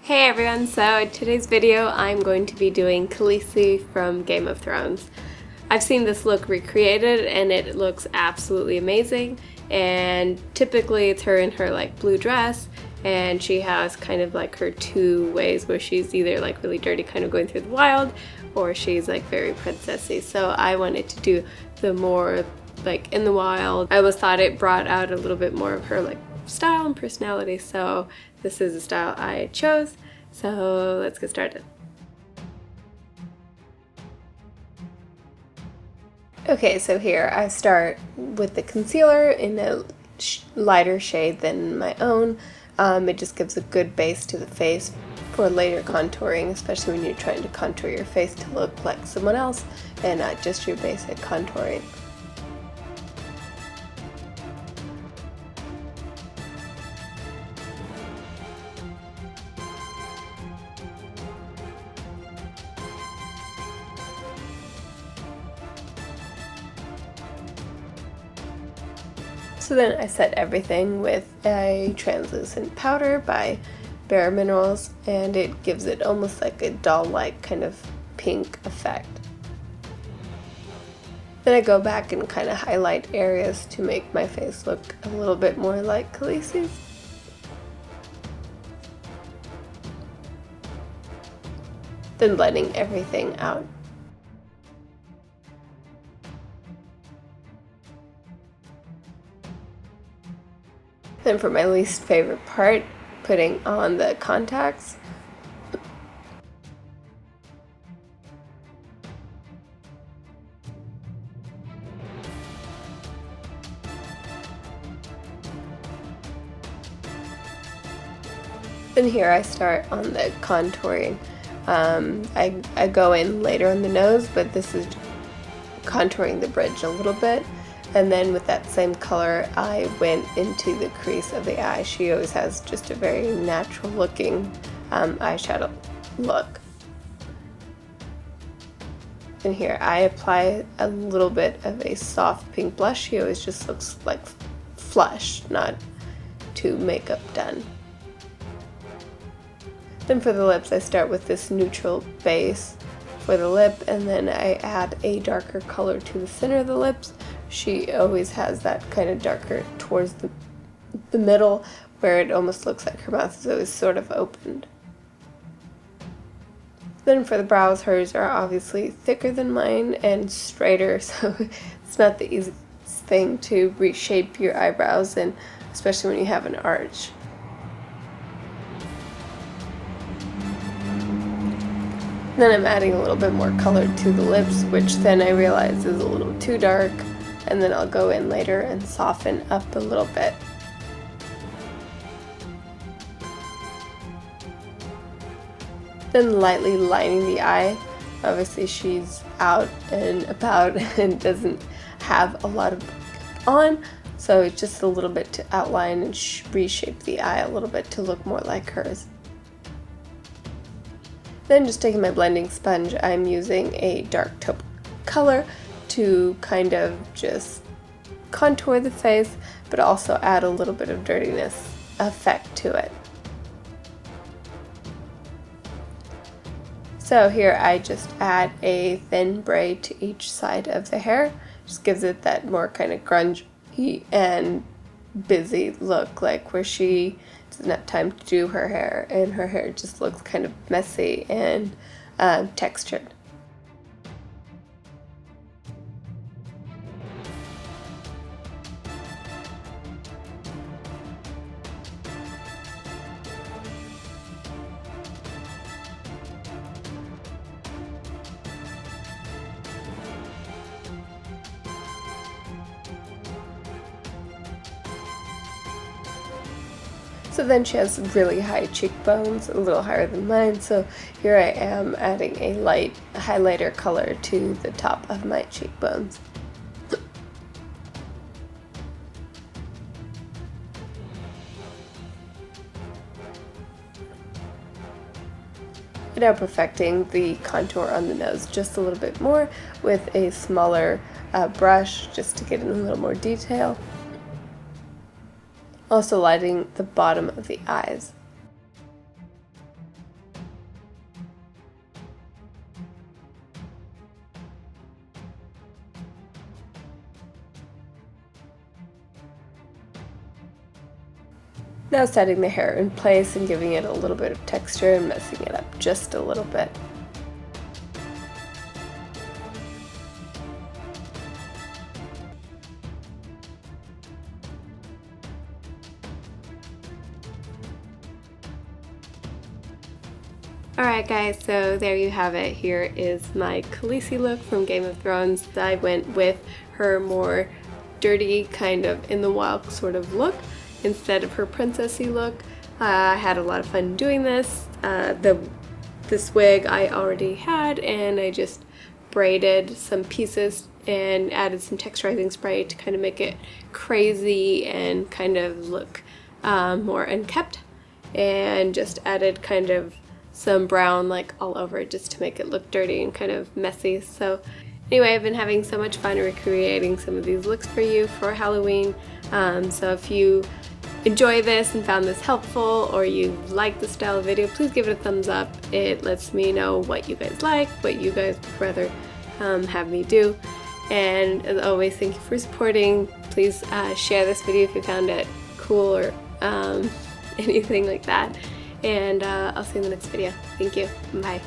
Hey everyone, so in today's video I'm going to be doing Khaleesi from Game of Thrones. I've seen this look recreated and it looks absolutely amazing, and typically it's her in her like blue dress, and she has kind of like her two ways where she's either like really dirty kind of going through the wild, or she's like very princessy. So I wanted to do the more like in the wild. I always thought it brought out a little bit more of her like style and personality, so this is the style I chose. So let's get started. Okay, so here I start with the concealer in a lighter shade than my own. It just gives a good base to the face for later contouring, especially when you're trying to contour your face to look like someone else and not just your basic contouring. So then I set everything with a translucent powder by Bare Minerals, and it gives it almost like a doll-like kind of pink effect. Then I go back and kind of highlight areas to make my face look a little bit more like Khaleesi's. Then blending everything out. Then for my least favorite part, putting on the contacts. Then here I start on the contouring. I go in later on the nose, but this is contouring the bridge a little bit. And then with that same color, I went into the crease of the eye. She always has just a very natural looking eyeshadow look. And here I apply a little bit of a soft pink blush. She always just looks like flush, not too makeup done. Then for the lips, I start with this neutral base for the lip, and then I add a darker color to the center of the lips. She always has that kind of darker towards the middle, where it almost looks like her mouth is always sort of opened. Then for the brows, hers are obviously thicker than mine and straighter, so it's not the easiest thing to reshape your eyebrows, and especially when you have an arch. Then I'm adding a little bit more color to the lips, which then I realize is a little too dark, and then I'll go in later and soften up a little bit. Then lightly lining the eye. Obviously she's out and about and doesn't have a lot of makeup on, so it's just a little bit to outline and reshape the eye a little bit to look more like hers. Then just taking my blending sponge, I'm using a dark taupe color to kind of just contour the face, but also add a little bit of dirtiness effect to it. So here I just add a thin braid to each side of the hair. Just gives it that more kind of grungy and busy look, like where she doesn't have time to do her hair, and her hair just looks kind of messy and textured. So then she has really high cheekbones, a little higher than mine, so here I am adding a light highlighter color to the top of my cheekbones. Now perfecting the contour on the nose just a little bit more with a smaller brush, just to get in a little more detail. Also lighting the bottom of the eyes. Now setting the hair in place and giving it a little bit of texture and messing it up just a little bit. Alright guys, so there you have it. Here is my Khaleesi look from Game of Thrones. I went with her more dirty, kind of in the wild sort of look instead of her princessy look. I had a lot of fun doing this. This wig I already had, and I just braided some pieces and added some texturizing spray to kind of make it crazy and kind of look more unkempt, and just added kind of some brown like all over it just to make it look dirty and kind of messy. So anyway, I've been having so much fun recreating some of these looks for you for Halloween. So if you enjoy this and found this helpful, or you like the style of video, please give it a thumbs up. It lets me know what you guys like, what you guys would rather have me do. And as always, thank you for supporting. Please share this video if you found it cool or anything like that. And I'll see you in the next video. Thank you. Bye.